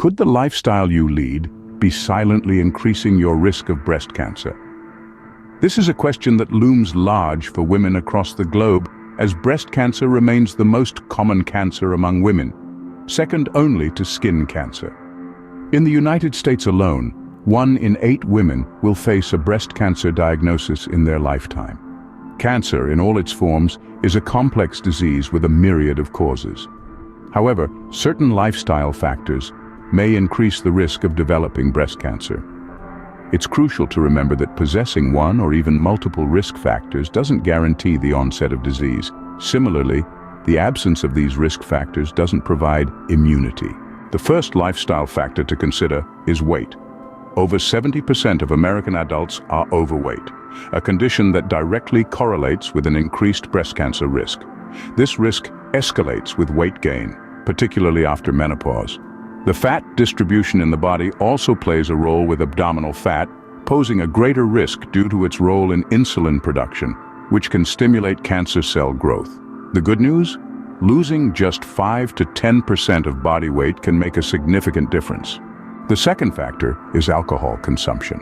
Could the lifestyle you lead be silently increasing your risk of breast cancer? This is a question that looms large for women across the globe, as breast cancer remains the most common cancer among women, second only to skin cancer. In the United States alone, 1 in 8 women will face a breast cancer diagnosis in their lifetime. Cancer, in all its forms, is a complex disease with a myriad of causes. However, certain lifestyle factors may increase the risk of developing breast cancer. It's crucial to remember that possessing one or even multiple risk factors doesn't guarantee the onset of disease. Similarly, the absence of these risk factors doesn't provide immunity. The first lifestyle factor to consider is weight. Over 70% of American adults are overweight, a condition that directly correlates with an increased breast cancer risk. This risk escalates with weight gain, particularly after menopause. The fat distribution in the body also plays a role, with abdominal fat posing a greater risk due to its role in insulin production, which can stimulate cancer cell growth. The good news? Losing just 5 to 10% of body weight can make a significant difference. The second factor is alcohol consumption.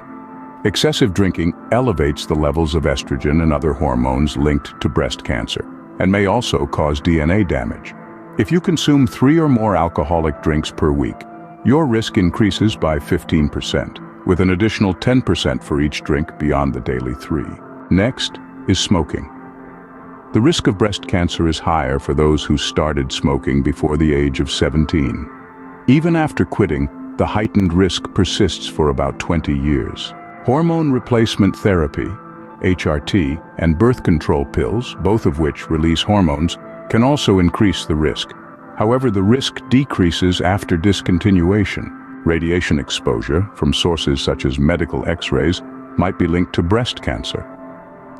Excessive drinking elevates the levels of estrogen and other hormones linked to breast cancer, and may also cause DNA damage. If you consume 3 or more alcoholic drinks per week, your risk increases by 15%, with an additional 10% for each drink beyond the daily 3. Next is smoking. The risk of breast cancer is higher for those who started smoking before the age of 17. Even after quitting, the heightened risk persists for about 20 years. Hormone replacement therapy, HRT, and birth control pills, both of which release hormones, can also increase the risk. However, the risk decreases after discontinuation. Radiation exposure from sources such as medical X-rays might be linked to breast cancer.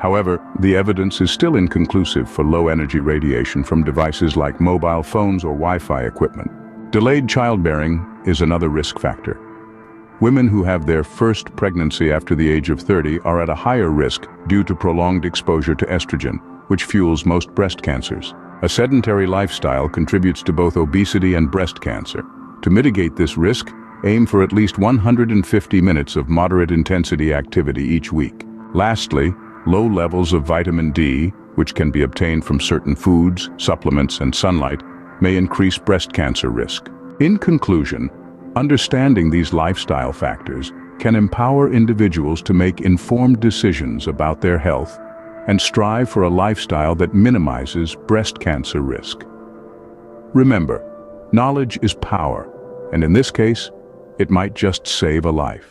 However, the evidence is still inconclusive for low-energy radiation from devices like mobile phones or Wi-Fi equipment. Delayed childbearing is another risk factor. Women who have their first pregnancy after the age of 30 are at a higher risk due to prolonged exposure to estrogen, which fuels most breast cancers. A sedentary lifestyle contributes to both obesity and breast cancer. To mitigate this risk, aim for at least 150 minutes of moderate intensity activity each week. Lastly, low levels of vitamin D, which can be obtained from certain foods, supplements, and sunlight, may increase breast cancer risk. In conclusion, understanding these lifestyle factors can empower individuals to make informed decisions about their health and strive for a lifestyle that minimizes breast cancer risk. Remember, knowledge is power, and in this case, it might just save a life.